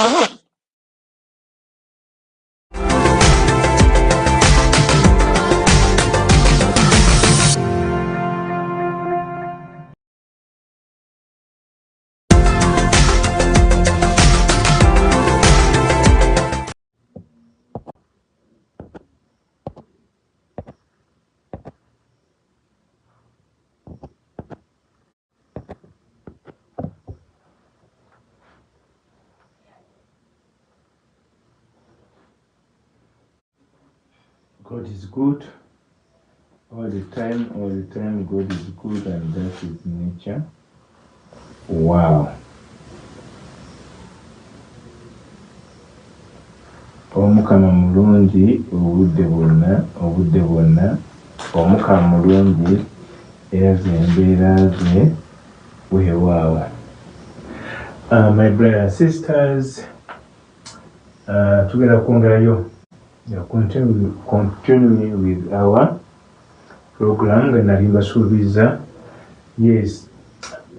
God is good all the time God is good, and that is nature. Wow. Omukama mulungi obudde bwonna omukama mulungi eraze embeera ze weewaawo. My brothers and sisters, together kwongerayo continue with our program nga nali mbasuubiza. Yes,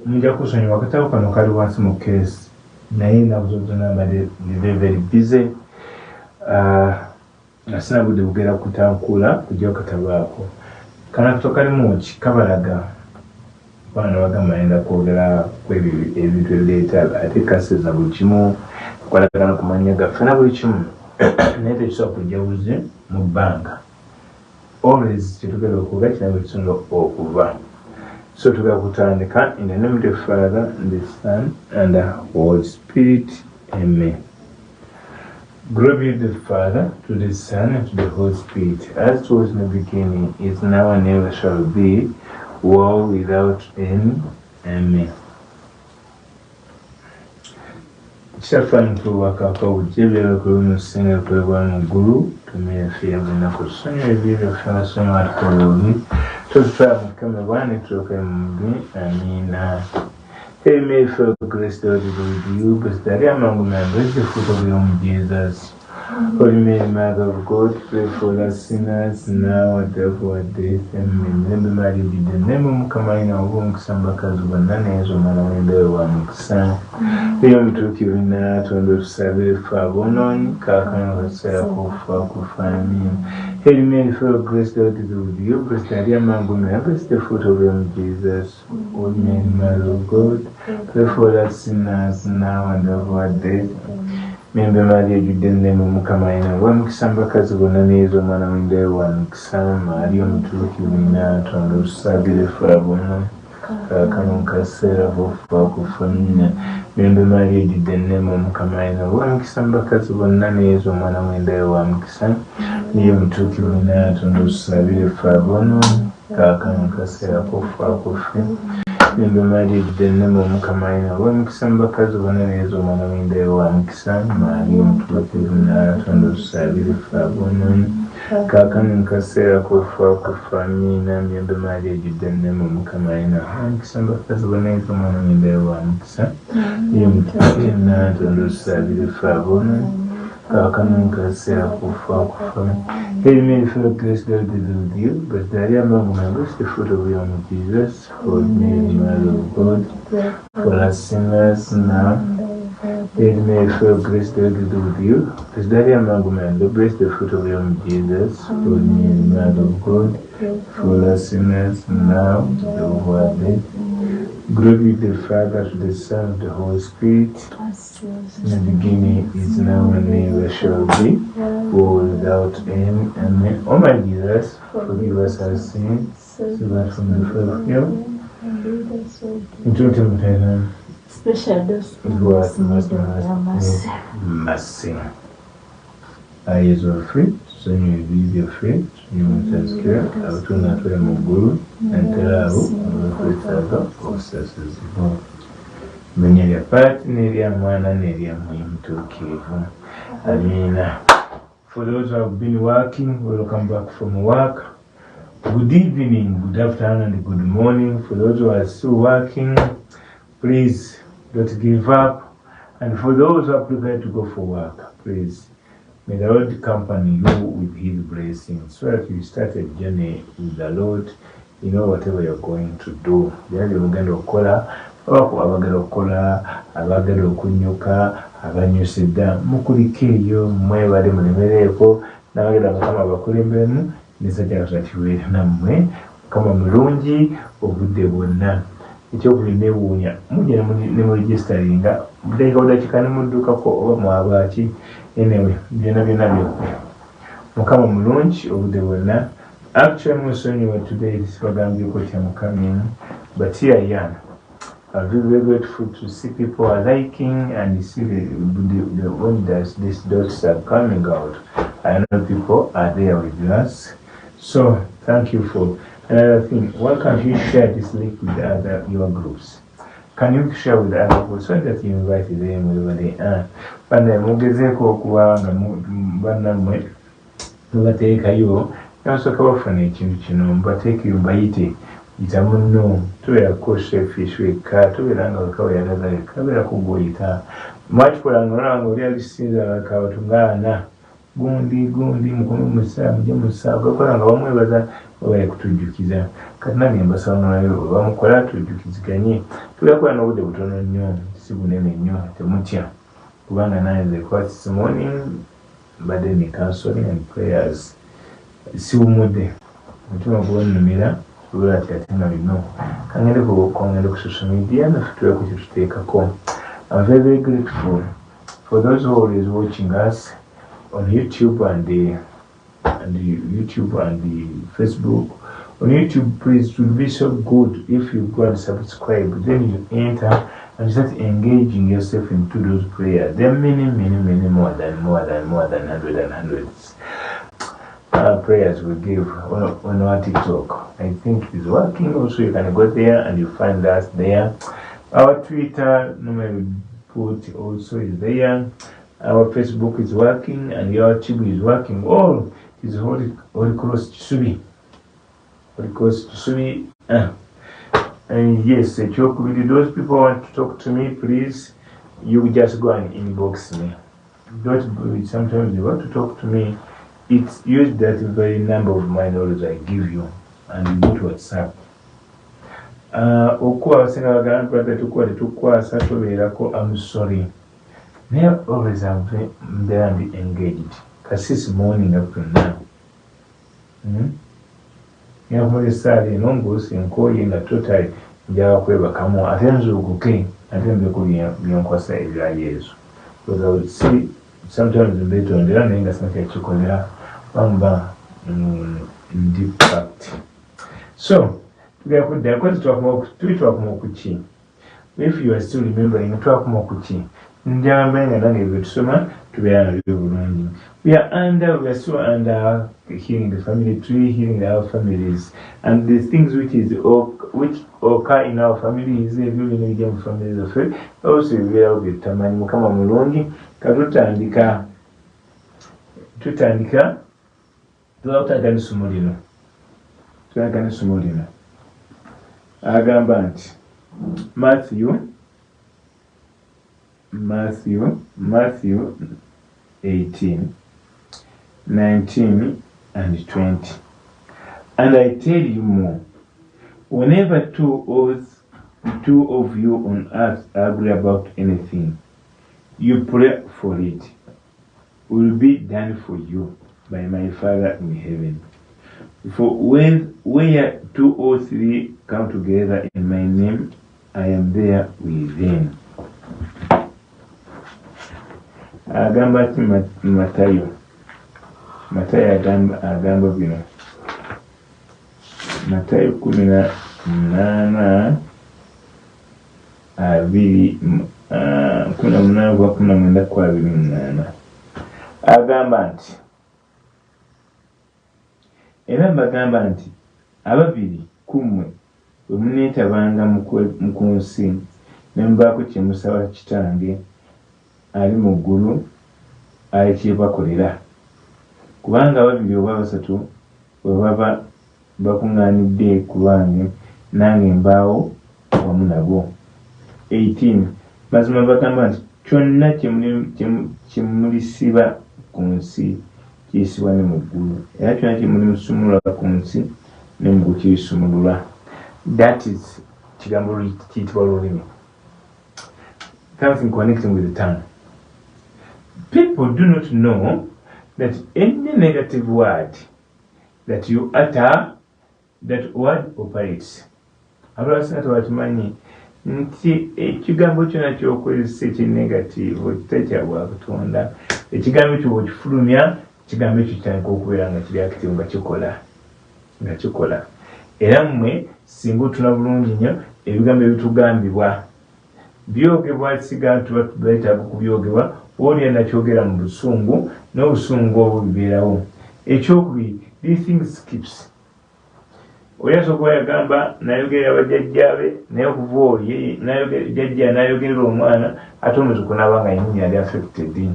mujja kusonyiwa akatabo kano kali wansi mu case naye ennaku zonna mbadde very busy. Nasina budde bugera kutankula kujja okatabo ako. Kana kato kalimu ki kabalaga baana bagamba yenda kwogera ebintu ebireeta ate kaseza buli kimu kwalagana ku mannya gaffe na buli kimu naye tekisobola kujjawuze mu bbanga. Always tetugenda okuga kinabwe kisobola okuva. So tugenda kutandika in the name of the Father, and the Son, and the Holy Spirit. Amen. Glory to the Father, to the Son, and to the Holy Spirit, as it was in the beginning, is now, and ever shall be, world without end. Amen. Chafani tuwakaka ujebera kulumu singa kwebwa muguru tumia fiya bina kusonyo ebiro fana sonyo atukoloni tutuwa mkame bwane tuloke mbi. Amina. Hey, may for grace the Lord be with you, but that I among men with the fruit of your Jesus. Holy Mary, Mother of God, pray for us sinners now and at our death. Amen. Remember Mary, be the name of Mukamaina, whom Sambaka's bananas or Manawenda or Mixan. The young took you in that on the Sabbath for Bonon, Kakan was set for me. Hail Mary, full of grace, the Lord is with you, blessed are you among women, blessed the fruit of your Jesus. Holy Mary, Mother of God, pray for us sinners now and at our death. Membe Maria judenne mu Mukamaina wa mukisambakazi bonna nezo omwana w'endaye wa mukisa Maria omutuuki wina Katonda otusabire ffe abonna kaakano mu kaseera k'okufa kufa nnya. Membe Maria judenne mu Mukamaina wa mukisambakazi bonna nezo omwana w'endaye wa mukisa niye omutuuki wina Katonda otusabire ffe abonna kaakano mu kaseera k'okufa kufa. Membe Maria judenne mu Mukamaina wa mukisambakazi bonna nezo omwana w'endaye wa mukisa Maria omutuuki wina Katonda otusabire ffe abonna kaakano mu kaseera k'okufa kufa. Amina. Membe Maria judenne mu Mukamaina wa mukisambakazi bonna nezo omwana w'endaye wa mukisa niye omutuuki wina Katonda otusabire ffe abonna kaakano mu kaseera k'okufa kufa. Hail Mary, full of grace, the Lord is with you, blessed are you among women, blessed the fruit of your womb, Jesus. Holy Mary, Mother of God, for us sinners now. Hail Mary, full of grace, the Lord is with you, blessed are you among women, blessed the fruit of your womb, Jesus. Holy Mary, Mother of God, for us sinners now and at our death. Glory to the Father, to the Son, and to the Holy Spirit. In the beginning, is now, and ever shall be, world without end. Amen. Oh my Jesus, forgive us our sins, save us from the fire of hell. Into temptation, special dose of mercy. Eyes are free, so you leave your faith, you must ask care, out to not wear Muguru, and tell our faith of successes. Mwenye lya pati nelya mwana nelya mtukivu. Amina. For those who have been working, welcome back from work. Good evening, good afternoon, and good morning. For those who are still working, please don't give up. And for those who are prepared to go for work, please may the Lord accompany you with His blessings, so that you start a journey with the Lord. You know whatever you're going to do. Then you're going to call abagala okukola, abagala okunyuka, abanyusidda mukulike eyo mwebale mulemereeko n'abagenda mukama bakulembemu n'esajja Katonda kibeere nammwe mukama mulungi obudde bwonna ekyokubiri neewuunya mujja ne muregisteringa budakiika ne muddukako oba mwabaaki anyway byonna byokkola mukama mulungi obudde bwonna. Actually musonyiwa today sibagambyeko coming, but here I am. I'm very grateful to see people are liking and see the when these dots are coming out. I know people are there with us. So thank you for another thing. Why can't you share this link with your groups? Can you share with other people so that you invite them wherever they are? Bana mugezeeko okuba nga bannammwe mubateekayo nasooka bafuna ekintu kino mubateekeyo mbayite yita munno tobeerako selfish wekka tobeera nga weka weyagaza wekka beerako gw'oyita mwakikolanga olaba nga oli alisinza bakabatu ngaana gundi mukome musaa mujje musaa gakola nga bamwebaza babaye kutujjukiza kati nabye mbasawunulayo bamukola tujjukiziganye tubeerakola n'obudde butono nnyo si bunene nnyo temutya kubanga nanze this morning mbadde ne counseling and prayers siwumudde mutima gwonnumira olwola ati ate nga bino kangende ku social media naffe tuleko kyetuteekako. I'm very grateful for those who are always watching us on YouTube and the Facebook. On YouTube, please, it would be so good if you go and subscribe. Then you enter and start engaging yourself into those prayers. There are many more than hundreds. Prayers we give on our TikTok. I think it's working. Also, you can go there and you find us there. Our Twitter, normally put also is there. Our Facebook is working and your YouTube is working. All is Holy Cross Subi. Holy Cross Subi. And yes, those people want to talk to me, please. You just go and inbox me. Sometimes you want to talk to me. It's use that very number of mine always I give you and you go to WhatsApp. Okuwa wasenga bagana brother tukwasa tobeerako I'm sorry. Never always I'm there and engaged. This morning up to now. Yamulisali nongosi nkoye nga totally njawa kwebakamu atenzo okuke atembe kubyankwasa ebya Yesu. Because I would see sometimes in beto ndera nenga sanke chikolera bamba in deep fact. So tugakudde ko tutwa kuki. If you are still remembering tutwa kuki. Njambenga nange betusoma tubeera bulungi. We are still under healing the family tree, healing our families, and the things which occur in our families, even in the families of faith, also we are with tamani mukama mulungi katutandika tuwakagana isomo lino agamba nti Matthew 18:19 and 20. And I tell you more, whenever two of you on earth agree about anything, you pray for it, will be done for you by my Father in heaven. For where 2 or 3 come together in my name, I am there with them. Agamba ati Matayo agamba bino. Matayo 18:2 18:28 agamba nti era bagamba nti ababiri kumwe bwe muneetabanga mu kunsi ne mubaako kye musaba kitange ali mu ggulu kyebakolera. Kubanga ababiri oba basatu bwe baba bakuŋŋaanidde ku lwange nange mbaawo wamu nabo. 18 mazima bagamba nti kyonna kye mulisiba ku nsi kiyisibwa ne mu ggulu, era kyonna kye mulimusumulula ku nsi ne mu ggulu kirisumululwa. That is kigambo kiyitibwa lulimi. Something connecting with the tongue. people do not know that any negative word that you utter, that word operates. Abasinga tebakimanyi nti ekigambo kyonna ky'okozesa ekinegativu tekyabwa Katonda. Ekigambo ekyo bw'okifulumya, ekigambo ekyo kitandika okubeera nga kiri active nga kikola. Era mmwe singa otula bulungi nnyo ebigambo ebitugambibwa byogebwa siga tuba beetaaga kubyogebwa olya nakyogera mu busungu n'obusungu obwo bibeerawo. Ekyokubiri, these things skips. Oyinza okuba yagamba nayogerera bajjajjaabe naye okuva oli jjajja nayogerera omwana ate omuzuku n'aba nga yennyini yali affected.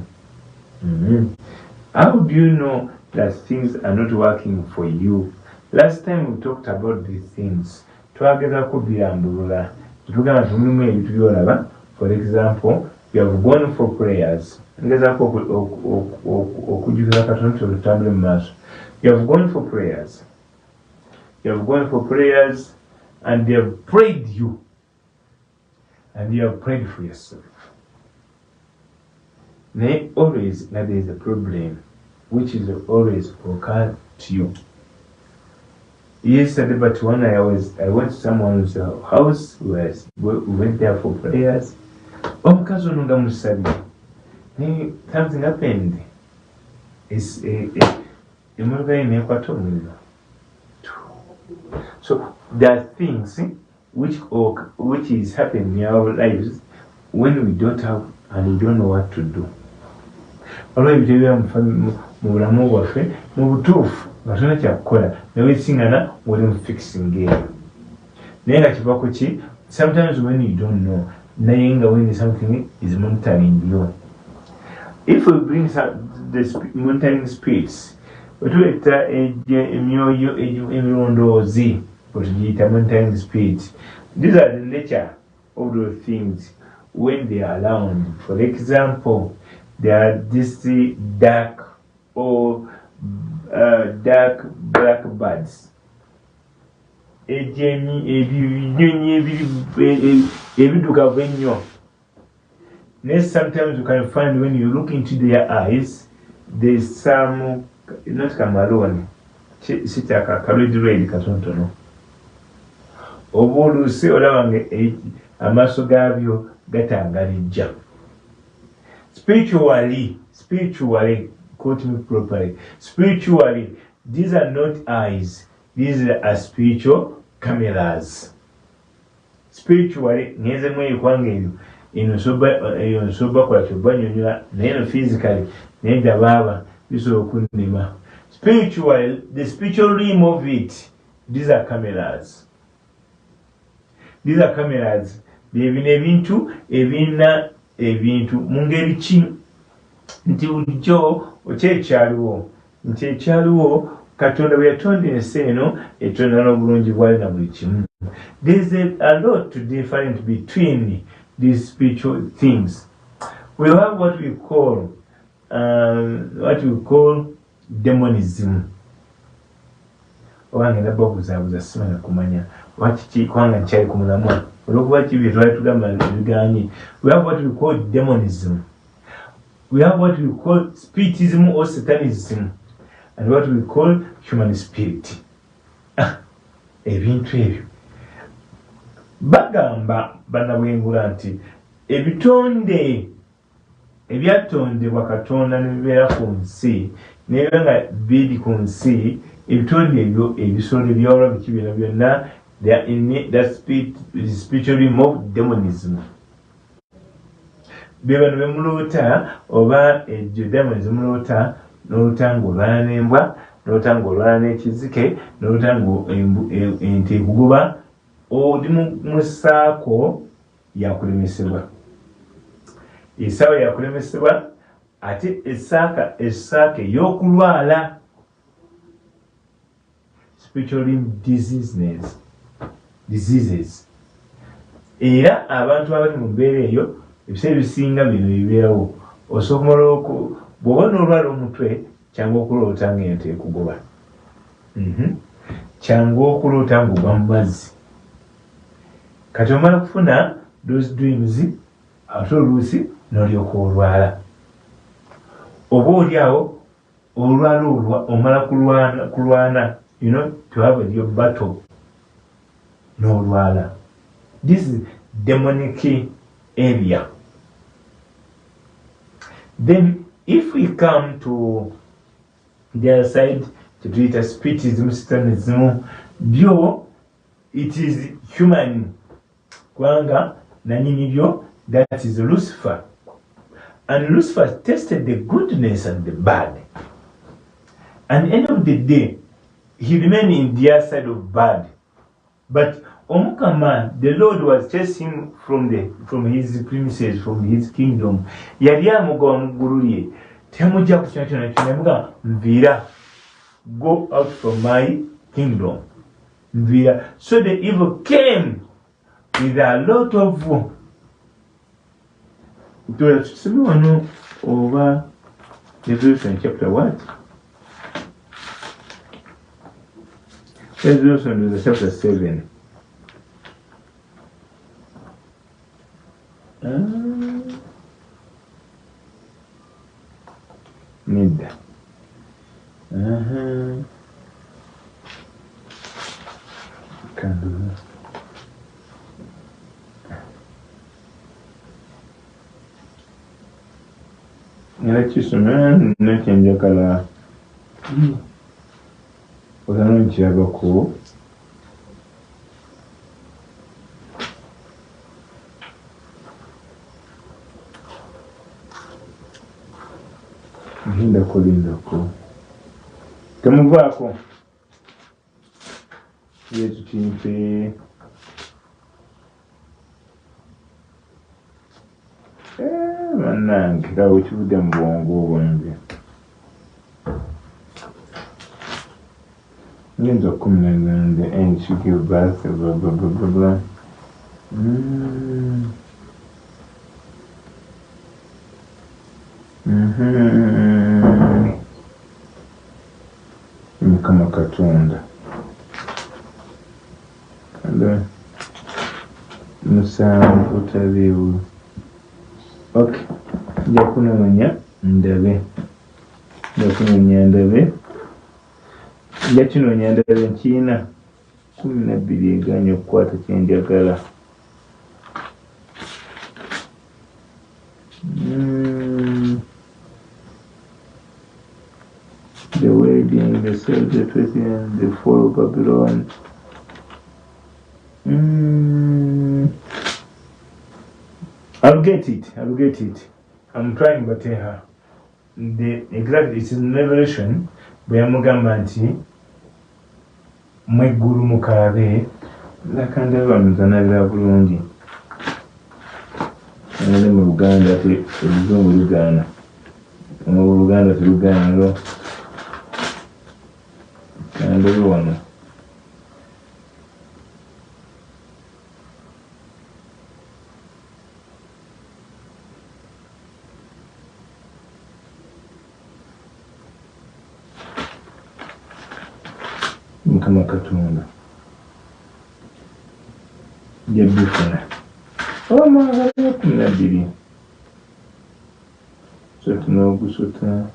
How do you know that things are not working for you? Last time we talked about these things. Twagezako birambulula. Tugamba tulimu ebintu byolaba. For example, you have gone for prayers. Ngezako okujjukiza Katonda tutambule mu maaso. You have gone for prayers. You have gone for prayers and they have prayed you. And you have prayed for yourself. Nay, always that there is a problem which is always occurred to you. Yesterday, but when I went to someone's house, we went there for prayers. Something happened. So there are things which is happening in our lives when we don't have and we don't know what to do. Although we have mu bwaffe mu butuufu nga tolina kyakukola neweesiŋŋana walimu fixing game. Naye nga kiva ku ki? Sometimes when you don't know, naye nga when something is monitoring you. If we bring the monitoring spirits, wetuleeta emyoyo emirondoozi otugiyita monitoring spirits. These are the nature of those things when they are around. For example, they are this dark or dark black birds. Ebidugavu ennyo. Sometimes you can find when you look into their eyes, there's some, not camarone, sitaka red katonotono. Oba oluusi olaba nga amaaso gaabyo gatangalijja. Spiritually, quote me properly. Spiritually, these are not eyes. These are spiritual cameras. Spiritually, ngeze mwe kwanga ebyo. Inosoba kwa chobanyonyola naye physically naye baba biso okunima. Spiritually, the spiritual realm of it, these are cameras. These are cameras. Ebintu mu ngeri ki nti bulijjo okyekyaliwo Katonda bwe yatonda ensi eno etonda n'obulungi bwali na buli kimu. There's a lot to different between these spiritual things. We have what we call demonism. Owange nababuzaabuza simanya kumanya wakiki kwanga nkyali ku mulamwa olwokuba kibi twali tugamba ebiganye. We have what we call demonism. We have what we call spiritism or satanism, and what we call human spirit. Ebintu ebyo bagamba bannabwengula nti ebitonde ebyatondebwa Katonda ne bibeera ku nsi nebiba nga biri ku nsi, ebitonde ebyo ebisolo ebyawula bikibeera byonna, they are in that spiritual realm of demonism. Beba nebemulota oba demonism mulota n'olota ng'olwana n'embwa, n'olota ng'olwana n'ekizike, n'olota ente ekugoba, oli mu ssaako yakulemesebwa. Essaawa yakulemesebwa ate essaaka ey'okulwala. Spiritual diseases. Era abantu abali mu mbeera eyo ebiseera ebisinga bino bibeerawo. Osobola bw'oba n'olwala omutwe kyangu okuloota ng'ente ekugoba. Kyangu okuloota ng'ogwa mu mazzi. Kati omala kufuna those dreams ate oluusi n'olyoka olwala. oba oliawo olwala omala kulwana, to have your battle n'olwala. This is demonic area. Then if we come to the other side, to treat as spiritism, satanism, byo, it is human. Kwanga nanini byo, that is Lucifer. And Lucifer tested the goodness and the bad. And at the end of the day, he remained in their side of bad. But Omukama, the Lord was chasing him from his premises, from his kingdom. Yali amugoba mu ggulu lye, temujja ku kino kyonna kyonna, nviira, go out from my kingdom. Nviira. So the evil came with a lot of over Revelation chapter what? Revelation is chapter 7. Mid. Can do that. Nakisoma nakyenjagala olano nkirabako lindako temuvaako yesu kimpe bannange rawo kivudde mu bwongo bwange ngenda okuminagande and she give birth blah blah blah blah blah. Mukama Katonda kandi musanvu taliiwo. Okay, nja kunoonya ndabe nja kinoonya ndabe nkiina 12 eganya okukwata kyenjagala. The wedding, the celebration, and the fall of Babylon. I'll get it. I'm trying, but exactly, it's in Revelation. Bweyamugamba nti mweggulu mukaabe nakandaba nzanabira bulungi nale mu Luganda te oluzungu lugaana mu Luganda telugaana lo kandabe wano Mukama Katonda jabifuna omwagala 12 so tunogusota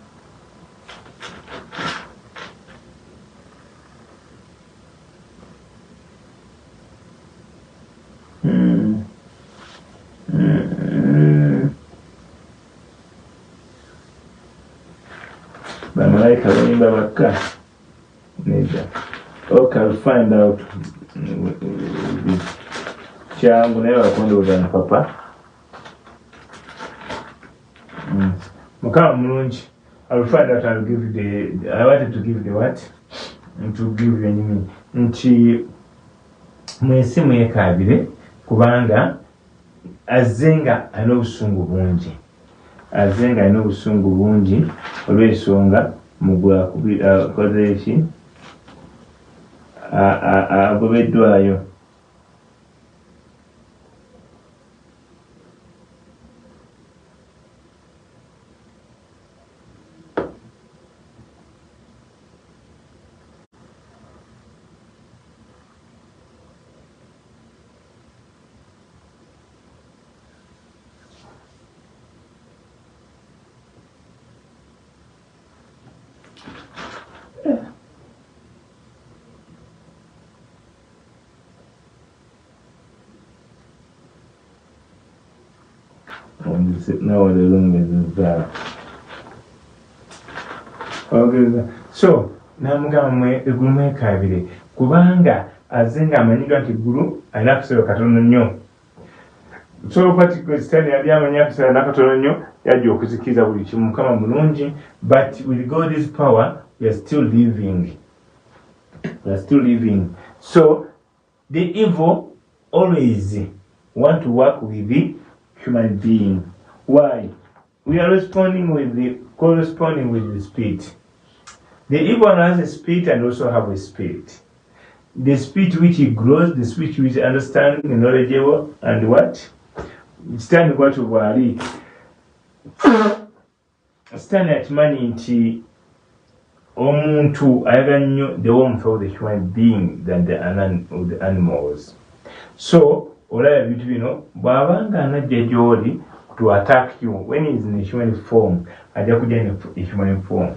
bamalayika bayimba bakka nedda. Okay, I'll find out. Changu naye wakondooza na papa. Mukama mulungi. I'll find out. I'll give you I wanted to give the what? To give you nti mwesi mwekabire kubanga azenga alina obusungu bungi olw'ensonga mugula akoze eki agobeddwayo. Now the long is that. Okay, so namugamba eggulu mwekabire kubanga azenga amanyiga nti eggulu alina akaseera katono nnyo. So particular sitani yali amanyi akaseera nakatono nnyo yajja okuzikiza buli kimu. Mukama mulungi, but with God's power we are still living. So the evil always want to work with the human being. Why? We are corresponding with the spirit. The evil one has a spirit and also have a spirit. The spirit which he grows, the spirit which understanding and knowledgeable, and what? Stand what of Ali. Stand at money nti omuntu ayaga nnyo the warmth of the human being than the animals. So olaba ebintu bino bw'abanga anajja gy'oli to attack you when he is in a human form, ajja kujja in a human form.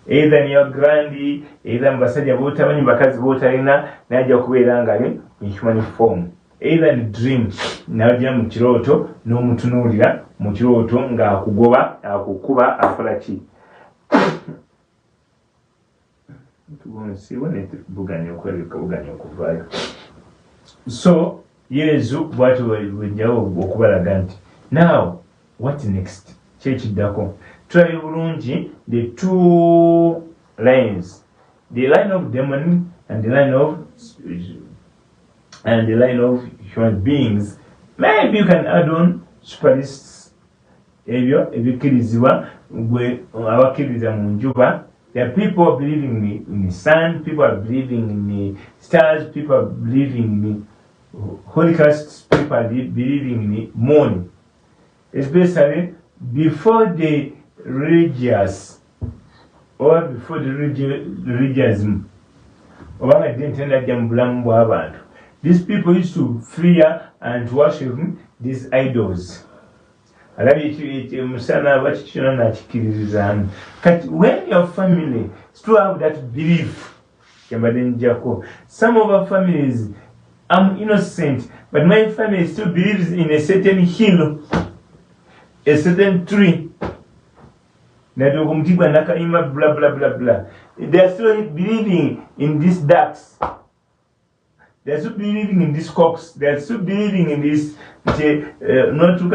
Either in your grandi, either mbasajja b'otamanyi bakazi b'otalina n'ajja kubeera nga ali in human form. Either in dream, n'ajja mu kirooto n'omutunuulira mu kirooto ng'akugoba, akukuba, akola ki. So Yesu bw'ati bw'ejjawo okubalaga nti now what next? Kyekiddako tulabe bulungi the two lines, the line of demon and the line of human beings. Maybe you can add on spirits ebyo ebikkirizibwa gwe abakkiriza mu njuba. There are people believing in the sun, people are believing in the stars, people are believing in the Holocaust, people are believing in the moon. Especially before the religious or before the religionism. These people used to fear and worship these idols. When your family still have that belief, some of our families, I'm innocent, but my family still believes in a certain hill, a certain tree. Blah blah blah blah. They are still believing in these ducks. They are still believing in these cocks. They are still believing in this. Not to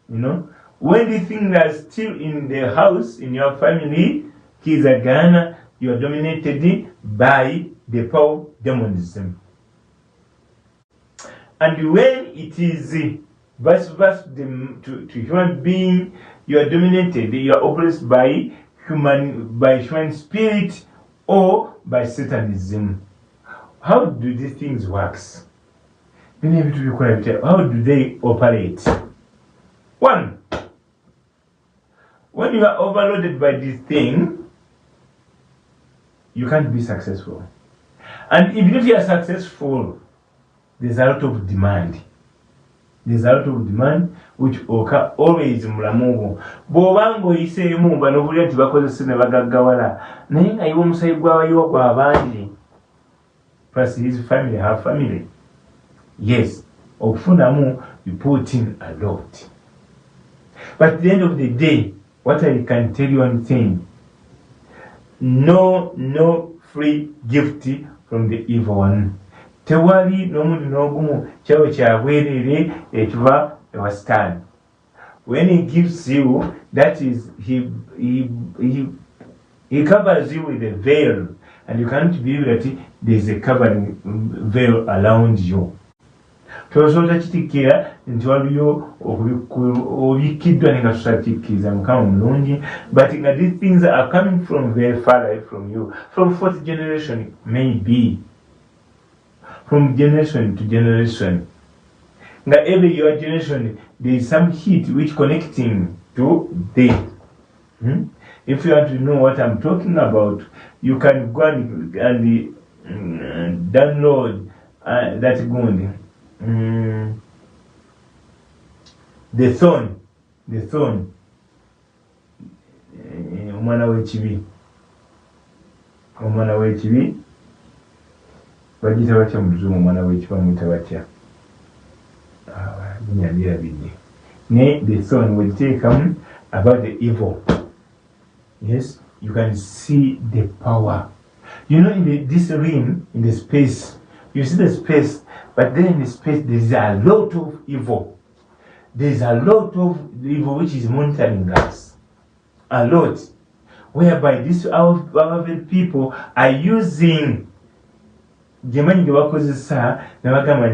you know, when the things are still in the house, in your family, kids are Ghana, you are dominated by the power of demonism. And when it is vice versa to human being, you are dominated, you are oppressed by human spirit or by Satanism. How do these things work? How do they operate? One, when you are overloaded by this thing, you can't be successful. And even if you are successful, there's a lot of demand. There's a lot of demand which occur always in Mulamugo. Bobango ise mumba no bulya tibakozese ne bagaggawala. Naye nga iwo omusayi gwabayiwa gwa bangi. Plus his family, her family. Yes, okufunamu you put in a lot. But at the end of the day, what I can tell you one thing, no free gift from the evil one. Tewali n'omuntu n'ogumu kyawe kyabwerere ekiva ewa Satan. When he gives you, that is, he covers you with a veil, and you can't believe that there is a covering veil around you. Tosobola kitikira nti waliyo obikiddwa nenga tosatikkiriza Mukama mulungi, but these things are coming from very far away from you, from fourth generation, maybe. From generation to generation. Now every your generation, there is some heat which connecting to them. If you want to know what I'm talking about, you can go and download that good. The thorn omwana w'ekibi bagita batya mu Luzungu omwana w'ekibi bamuyita batya nyandirabidde ne the thorn wegiteekamu about the evil. Yes, you can see the power. You know, in this rim, in the space, you see the space, but then in the space there is a lot of evil. There is a lot of evil which is monitoring us. A lot. Whereby these our people are using Gemani gye bakozesa ne bagamba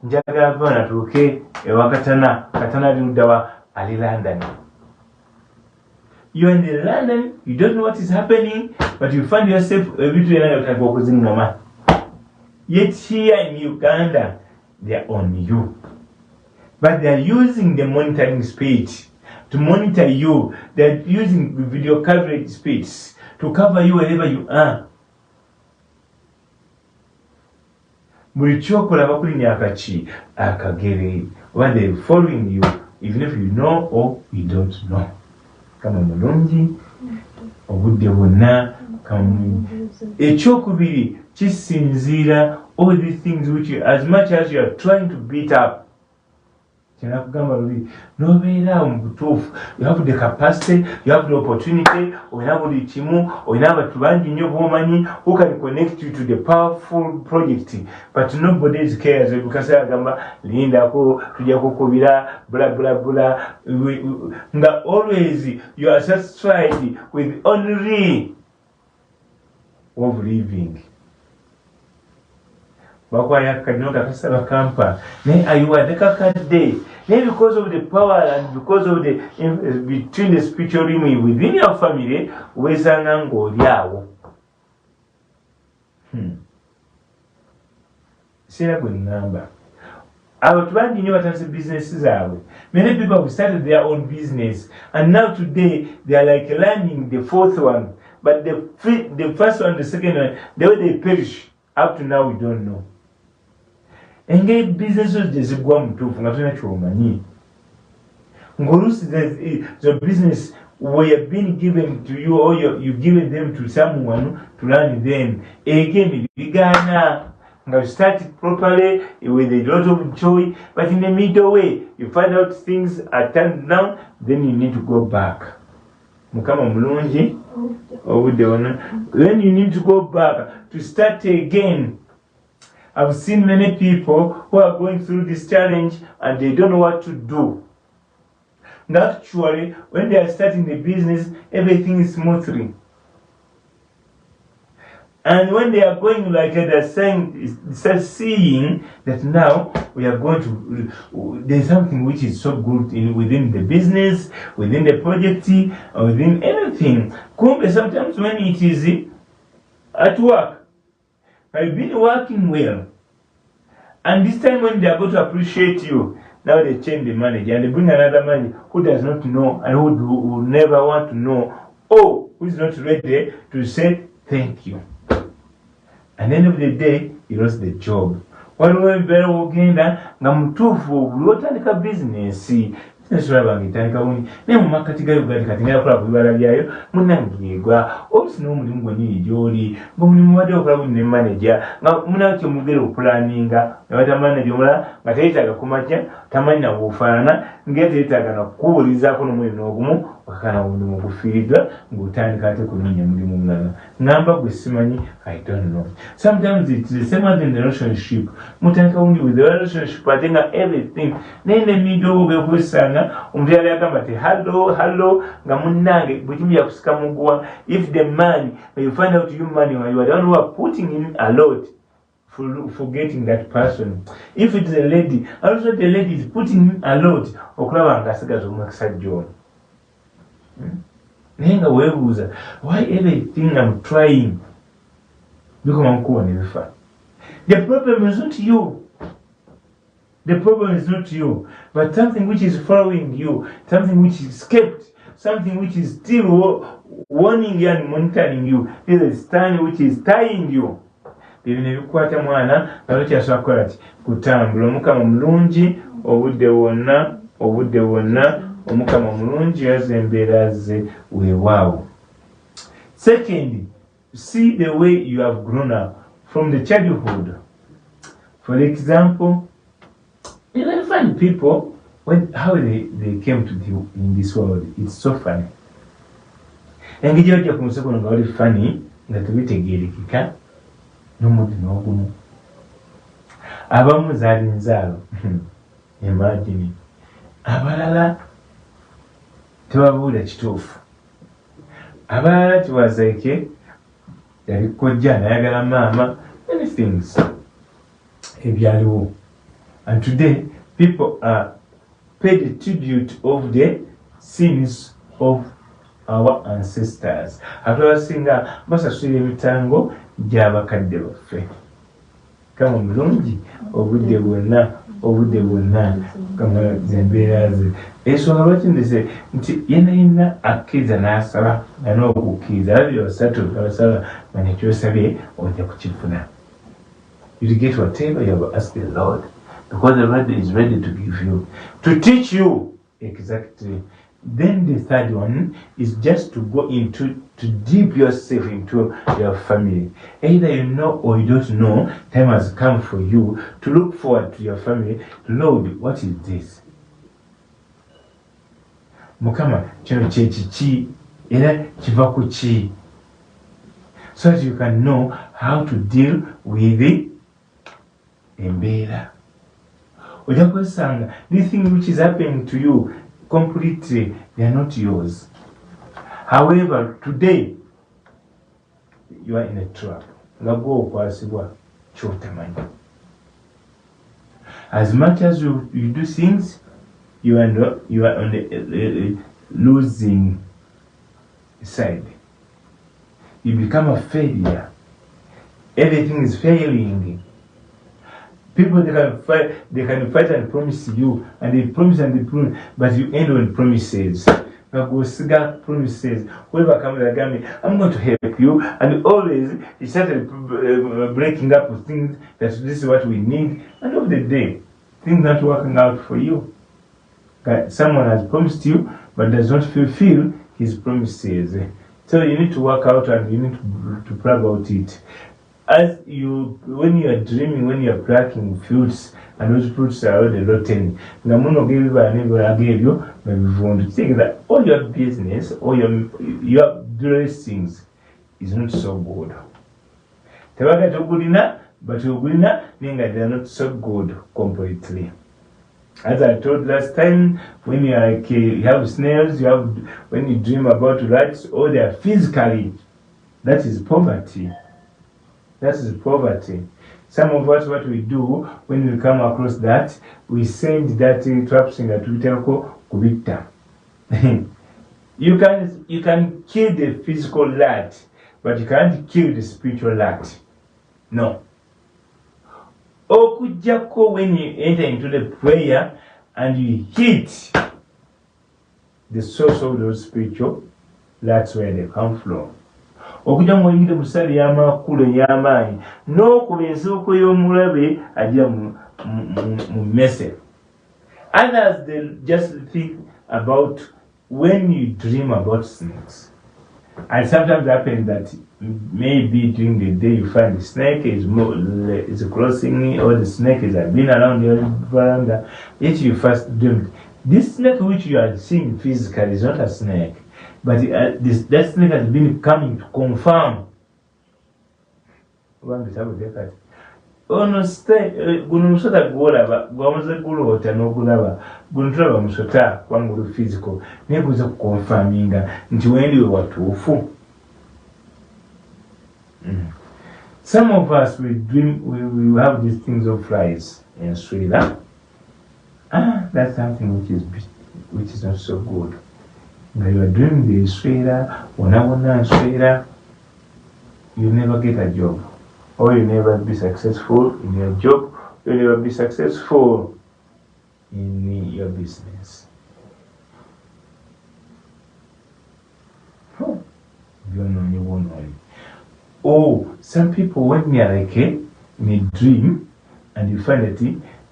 njagala ava natuuke ewa katana liddawa ali London. You're in the London, you don't know what is happening, but you find yourself ebintu byonna byotandika okuziŋŋama. Yet here in Uganda, they are on you. But they are using the monitoring speech to monitor you. They are using the video coverage speech to cover you wherever you are. Buli kyokola bakulinya akaki akagere. When they are following you, even if you know or you don't know. Kama mulungi obudde bwonna ekyokubiri kisinziira all these things which you, as much as you are trying to beat up kyenakugamba luli nobeera mu butuufu, you have the capacity, you have the opportunity, olina buli kimu, olina abantu bangi nnyo b'omanyi who can connect you to the powerful project, but nobody cares because agamba lindako tujja kukubira bla bla bla nga always you are satisfied with only of living. Bakwaya kadino kakasaba kampa ne ayuwa dekakadde ne because of the power and because of the between the spiritual realm within your family wesanga ng'oli awo. Sina gwe ngamba abantu bangi nnyo batandise business zaabwe. Many people have started their own business and now today they are like learning the fourth one, but the first one, the second one, the way they perish up to now we don't know. Engage businesses zigwa mutuufu nga tulina kyomanyi ng'oluusi the business were being given to you or you given them to someone to run them again bigaana nga you start properly with a lot of joy, but in the middle way you find out things are turned down, then you need to go back. Mukama mulungi obudde wonna, then you need to go back to start again. I've seen many people who are going through this challenge and they don't know what to do. And actually, when they are starting the business, everything is smoothly. And when they are going like they're saying, start seeing that now we are going to, there's something which is so good within the business, within the project, or within anything. Sometimes when it is at work, I've been working well. And this time when they are going to appreciate you, now they change the manager and they bring another manager who does not know and who will never want to know, or who is not ready to say thank you. At the end of the day, he lost the job. Waliwo beera ogenda nga mutuufu buli otandika bizinesi nesolaba ng'etandika bungi naye mu makkati ga Uganda kati ngenda kola ku bibala byayo munnangeegwa oluusi n'omulimu gwennyini gy'oli ng'omulimu wadde okola buli ne manager nga munawe kyemugere okulaninga nabata manager omulala nga teyeetaaga kumakya tamanyi na bw'ofaanana ngera teyeetaaga nakukubuulizaako n'omuliro n'ogumu wakakana omulimu ogufiiriddwa ng'otandika ate kunoonya mulimu omulala ngamba gwe simanyi I don't know. Sometimes it's the same as in the relationship. Mutandika only with the relationship ate nga everything naye ne middle ogekwesanga omuntu yali agamba ti hallo nga munnange bwe kimu yakusika muguwa. If the man, when you find out you money, you are the one who are putting in a lot for forgetting that person. If it's a lady, also the lady is putting in a lot okulaba nga asigaza omukisa John. Naye nga weebuuza why everything I'm trying bikoma mukuba ne bifa. The problem is not you. The problem is not you, but something which is following you, something which is kept, something which is still warning you and monitoring you. This is time which is tying you. Bino ebikwata mwana nga tokyasobola kukola ki kutambula. Omukama mulungi obudde wonna omukama mulungi yaza embeera ze weewaawo. Second, see the way you have grown up from the childhood. For example, you can find people how they came to in this world. It's so funny. Engeri ojja ku nsi kuno nga oli funny nga tebitegeerekeka n'omuddi n'ogumu. Abamu zaali nzaalo imagine. Abalala tebabuulira kituufu. Abalala tiwazaike yali kojja nayagala maama, many things ebyaliwo. And today people are paid a tribute of the sins of our ancestors. Abasinga basasula emitango gy'abakadde baffe. Kama mulungi obudde bwonna kama zembeera ze. Ensonga lwaki ndese nti yenna akkiriza n'asaba alina okukkiriza ababiri basatu abasaba manya kyosabye ojja kukifuna. You get whatever you have asked the Lord, because the Lord is ready to give you, to teach you exactly. Then the third one is just to go into, to dip yourself into your family. Either you know or you don't know, time has come for you to look forward to your family. Lord, what is this? Mukama, kino kye era kiva ku ki? So that you can know how to deal with the embeera. Ojja kwesanga this thing which is happening to you completely, they are not yours. However, today you are in a trap. As much as you do things, you are on the losing side. You become a failure. Everything is failing. People, they can fight and promise you, and they promise and they promise, but you end on promises. Promises. Whoever comes against me, I'm going to help you. And always, he started breaking up with things that this is what we need. And of the day, things not working out for you. Someone has promised you, but does not fulfill his promises. So you need to work out and you need to pray about it. As you, when you are dreaming, when you are plucking fruits, and those fruits are already rotten, think that all your business, all your blessings is not so good. But they are not so good completely. As I told last time, when you have snails, when you dream about rats, or they are physically, that is poverty. That is poverty. Some of us, what we do when we come across that, we send that traps in that we tell kubita. You can kill the physical rat, but you can't kill the spiritual rat. No. Okujako, when you enter into the prayer and you hit the source of those spiritual, that's where they come from. Okujja mwingire musali y'amakulu y'amaanyi n'okuba ensibuko y'omulabe ajja mu mese. Others, they just think about when you dream about snakes. And sometimes it happens that maybe during the day you find the snake is crossing, or the snake has been around your veranda, yet you first dream. This snake which you are seeing physically is not a snake. But that snake has been coming to confirm. Ono guno musota gwolaba gwamaze gulota n'ogulaba guno tulaba musota kwangulu physical naye guza kukonfaminga nti wendiwe watuufu. Some of us we dream, we have these things of flies in Australia. That's something which is not so good. Now you are dreaming the Australia, wona Australia, you never get a job. Or you never be successful in your job, you never be successful in your business. Oh, some people, when you are like in a dream and you find that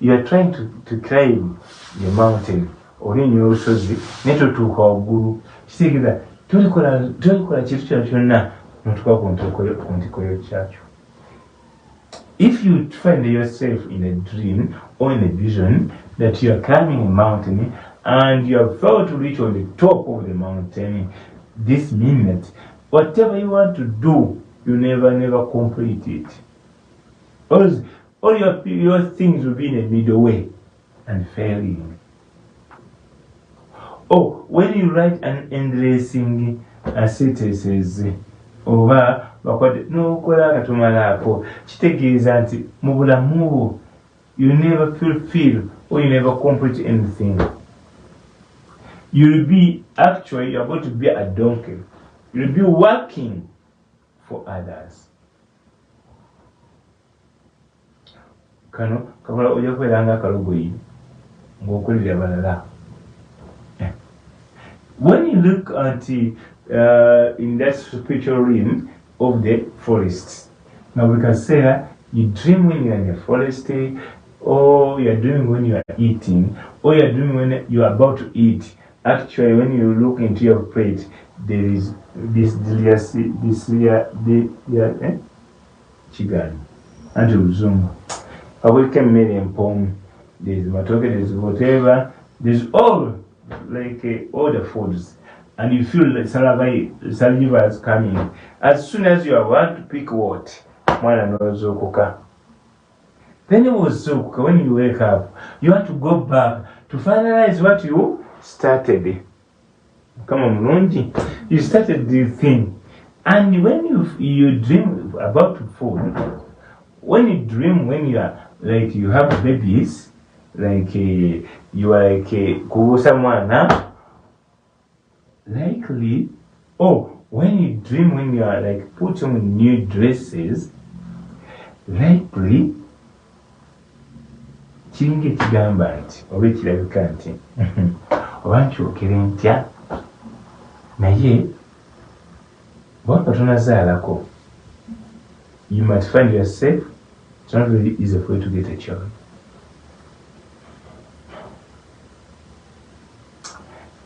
you are trying to climb the mountain olinnya olusozi naye totuuka waggulu kitegeeza tolikola kintu kyona kyonna notuuka ku ntikoyo kyakyo. If you find yourself in a dream or in a vision that you are climbing a mountain and you have failed to reach on the top of the mountain, this means that whatever you want to do, you never complete it. All your things will be in a middle way and failing. Or when you write an endlessing sentences, oba n'okola katumalaako kitegeeza nti mu bulamu you never fulfill or you never complete anything. You're about to be a donkey. You'll be working for others. Kano kakola ojja kubeera nga akalogoyi ng'okolera abalala. When you look at in that spiritual realm of the forest, now we can say that you dream when you are in the forest, or you are dreaming when you are eating, or you are dreaming when you are about to eat. Actually, when you look into your plate, there is this chicken and uzungu. I will come made in pom. There's matoke, there's whatever. There's all all the foods, and you feel the saliva is coming. As soon as you want to pick what, mwana nozo kuka. Then you also when you wake up, you want to go back to finalize what you started. Come on, Lunji. You started the thing, and when you dream about food, when you dream when you are you have babies, you are kugusa mwana, likely, when you dream when you are putting on new dresses, likely kiringa ekigamba nti oba ekirabika nti oba nkyokere ntya naye bwaba tonazaalako, you might find yourself it's not really easy for you to get a child.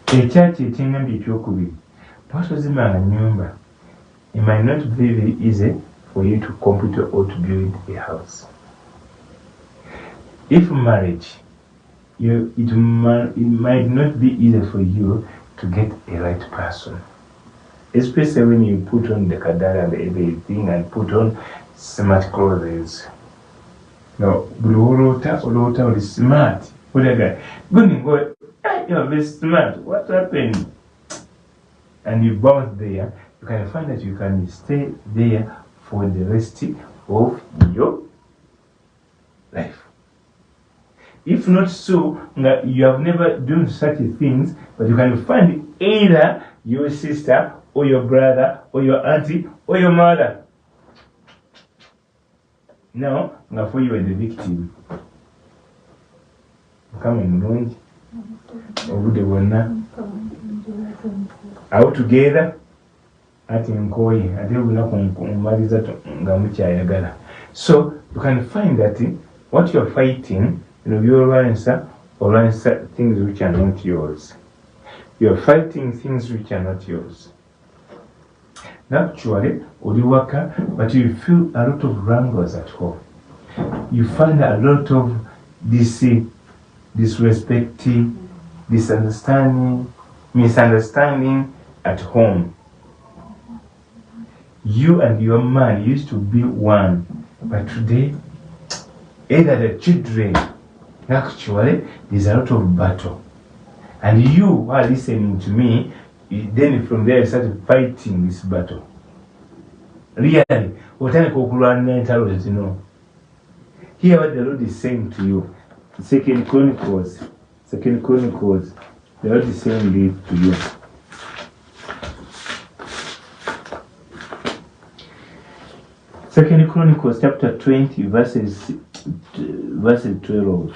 Ekyaki ekyengambye ekyokubiri, bw'atozimanga nnyumba, it might not be very easy for you to complete or to build a house. If marriage, it might not be easy for you to get a right person, especially when you put on the kadara and everything and put on smart clothes. Now, Bulota is smart. What a guy. Good, you're very smart. What happened? And you bounce there, you can find that you can stay there for the rest of your life. If not so, you have never done such things, but you can find either your sister or your brother or your auntie or your mother. Now, before you are the victim. Come on, out together ati nkoyi ate buna kumaliza nga mukyayagala. So you can find that what you're fighting, you answer things which are not yours. You're fighting things which are not yours. Actually, uliwaka, but you feel a lot of wrangles at home. You find a lot of disrespect, misunderstanding at home. You and your man used to be one, but today, either the children, actually, there's a lot of battle. And you are listening to me, then from there you started fighting this battle. Really, hear what the Lord is saying to you. Second Chronicles, the Lord is saying this to you. Second Chronicles chapter 20, verses 12.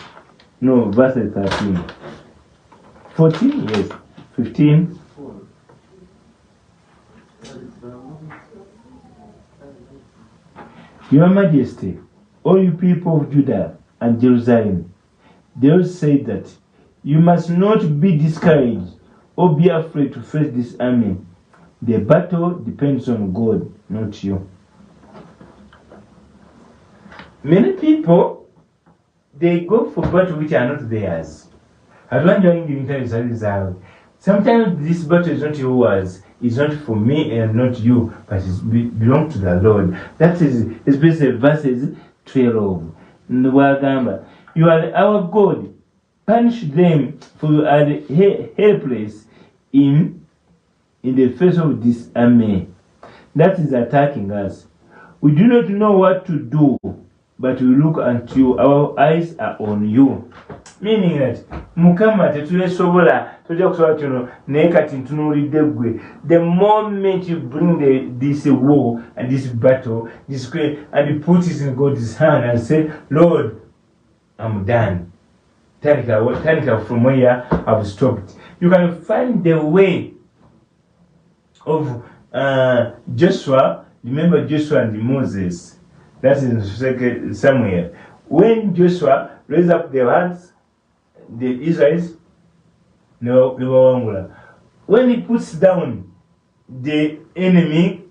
No, verses 13. 14, yes. 15. Your Majesty, all you people of Judah and Jerusalem, they all say that You must not be discouraged or be afraid to face this army. The battle depends on God, not you. Many people, they go for battles which are not theirs. Sometimes this battle is not yours. It's not for me and not you, but it belongs to the Lord. That is especially verses 12. You are our God. Punish them, for you are helpless in the face of this army that is attacking us. We do not know what to do, but we look unto you. Our eyes are on you. Meaning that Mukama tetulesobola tojja kusobola kino naye kati ntunuulidde ggwe. The moment you bring this war and this battle, and you put it in God's hand and say, Lord, I'm done. Tell from where I've stopped. You can find the way of Joshua. Remember Joshua and Moses. That's in 2 Samuel. When Joshua raised up their hands, the Israelites, when he puts down the enemy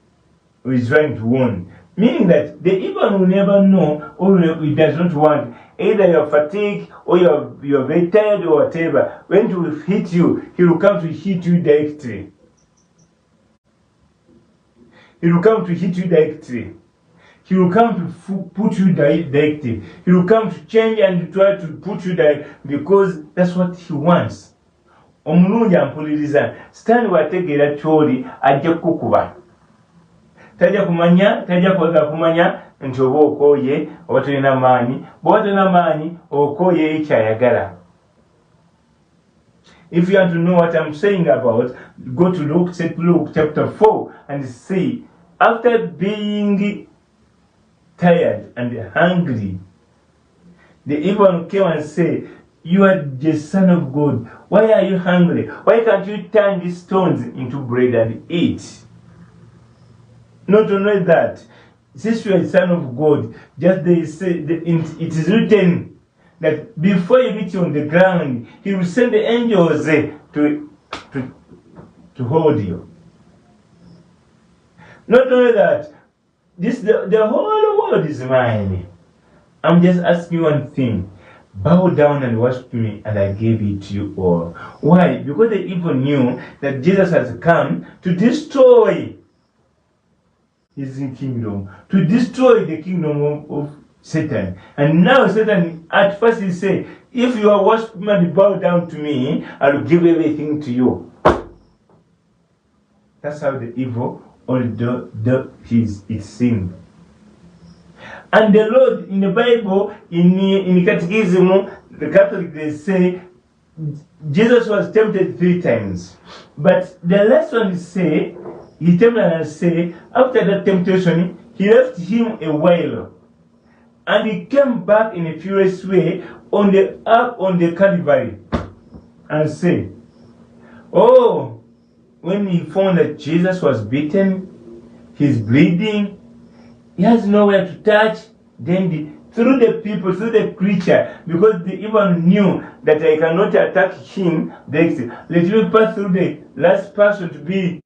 who is trying to win, meaning that the evil will never know, or he does not want. Either you're fatigued or you're very tired or whatever. When he will hit you, he will come to hit you directly. He will come to hit you directly. He will come to put you directly. He will come to change and try to put you directly because that's what he wants. Omulungi ampuliriza. Stand wategeera kyoli ajja kukuba. Tajja kumanya nti oba okooye oba tolina maanyi. Bw'oba tolina maanyi okooye ekyayagala. If you want to know what I'm saying about, go to Luke chapter 4 and see, after being tired and hungry, the evil one came and said, you are the Son of God. Why are you hungry? Why can't you turn these stones into bread and eat? Not only that, since you are the Son of God, just they say it is written that before you hit on the ground, He will send the angels to hold you. Not only that, the whole world is mine. I'm just asking you one thing. Bow down and worship me, and I gave it to you all. Why? Because they even knew that Jesus has come to destroy His kingdom, to destroy the kingdom of Satan. And now Satan, at first he said, if you are worshiping and bow down to me, I will give everything to you. That's how the evil it seemed. And the Lord in the Bible, in Catechism, the Catholic, they say Jesus was tempted 3 times. But the last one say, he tempted and say, after that temptation, he left him a while. And he came back in a furious way on the Calvary and said, oh, when he found that Jesus was beaten, he's bleeding, he has nowhere to touch, then through the people, through the creature, because they even knew that I cannot attack him, let me pass through the last person to be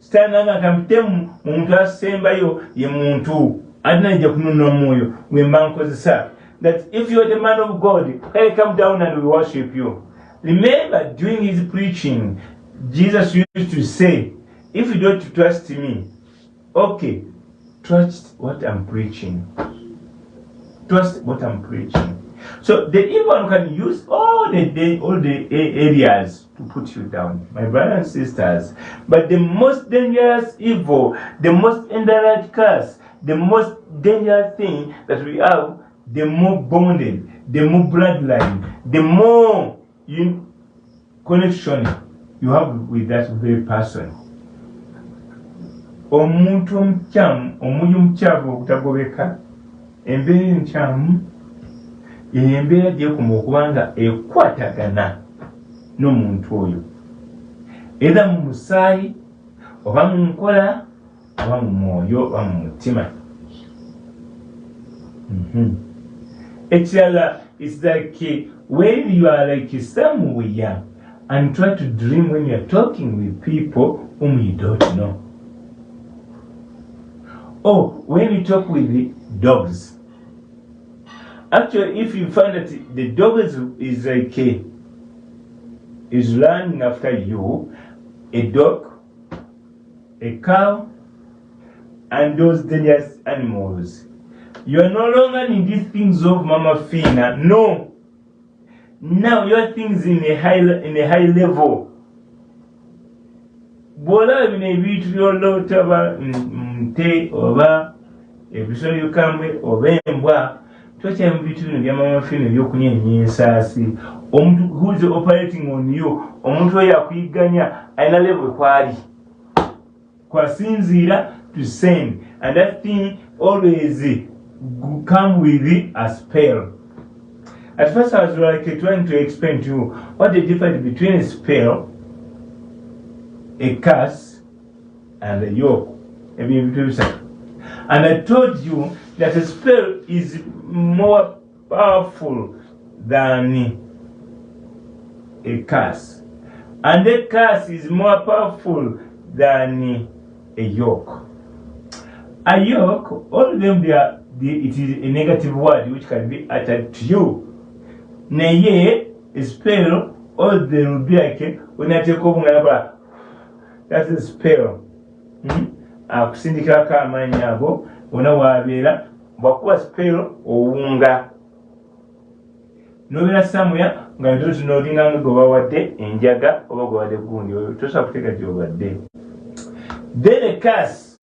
standing akamutemu muntu asembayo ye muntu adinaija kununula mwoyo wemba nkozesa, that if you are the man of God, can I come down and we worship you? Remember, during his preaching, Jesus used to say, if you don't trust me, okay, trust what I'm preaching. Trust what I'm preaching. So the evil one can use all the areas to put you down, my brothers and sisters. But the most dangerous evil, the most dangerous curse, the most dangerous thing that we have, the more bonded, the more bloodline, the more connection you have with that very person. Omuntu omukyamu, omwoyo omukyavu okutagobeka, embeera enkyamu ye embeera gyekuma okubanga ekwatagana n'omuntu oyo, era mu musaayi oba mu nkola oba mu mwoyo oba mu mutima. Ekirala is like when you are like somewhere and try to dream when you are talking with people whom you don't know. Or when you talk with the dogs. Actually, if you find that the dog is like is running after you, a dog, a cow, and those dangerous animals, you are no longer in these things of Mama Fina. No. Now your things in a high level. Bola bine bitu byolo taba nte oba ebisolo yukamwe oba embwa tocha bitu bino bya Mama Fina byokunyenye ensasi. Omuntu who is operating on you, omuntu oyo akuyiganya aina level kwali kwasinzira to send, and that thing always come with a spell. At first I was like trying to explain to you what the difference between a spell, a curse, and a yoke. And I told you that a spell is more powerful than a curse. And a curse is more powerful than a yoke. A yoke, all of them, it is a negative word which can be uttered to you. Naye, a spell, all they will be like, when I take over, that's a spell. Akusindikira k'amaanyi ago, wonna w'abeera, bw'akuba spell owunga. N'obeera somewhere, nga ntozi n'olinga nga gwe enjaga, oba gwe bawadde gundi, tosobola kuteeka gy'obadde. Then a curse,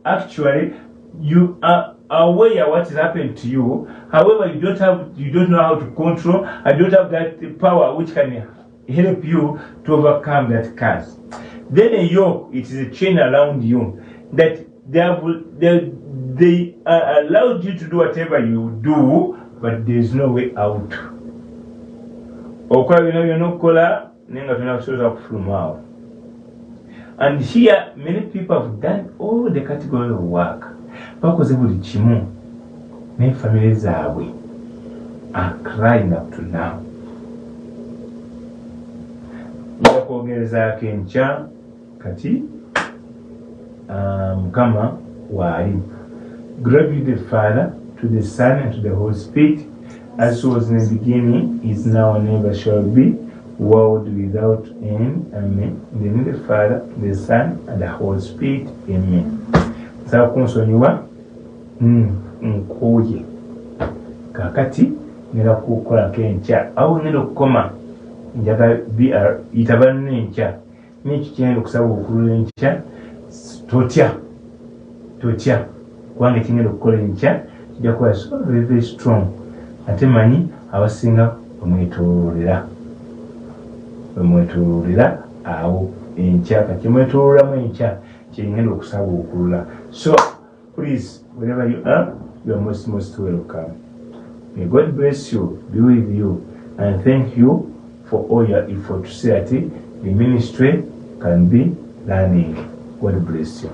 actually, you are aware what has happened to you. However, you don't know how to control. I don't have that power which can help you to overcome that curse. Then a yoke, it is a chain around you that they allowed you to do whatever you do, but there is no way out. And here, many people have done all the category of work. Bakoze buli kimu ne family zaabwe are crying up to now. Yakwogerezaako enkya kati Mukama waali. Glory be to the Father, to the Son, and to the Holy Spirit, as was in the beginning, is now, and never shall be, world without end. Amen. In the name of the Father, the Son, and the Holy Spirit. Amen. Nsaba kunsonyiwa nkuye kakati ngenda kukolako enkya awo ngenda okukoma njaga yitaba n'enkya n'ekyo kyengenda okusaba okulula enkya totya kubanga kyengenda okukola enkya kijja kuba so very very strong ate manyi abasinga bwemwetoololera awo enkya kati mwetoololamu enkya kyengenda okusaba okulula. So please, wherever you are most welcome. May God bless you, be with you, and thank you for all your effort to see that the ministry can be running. God bless you.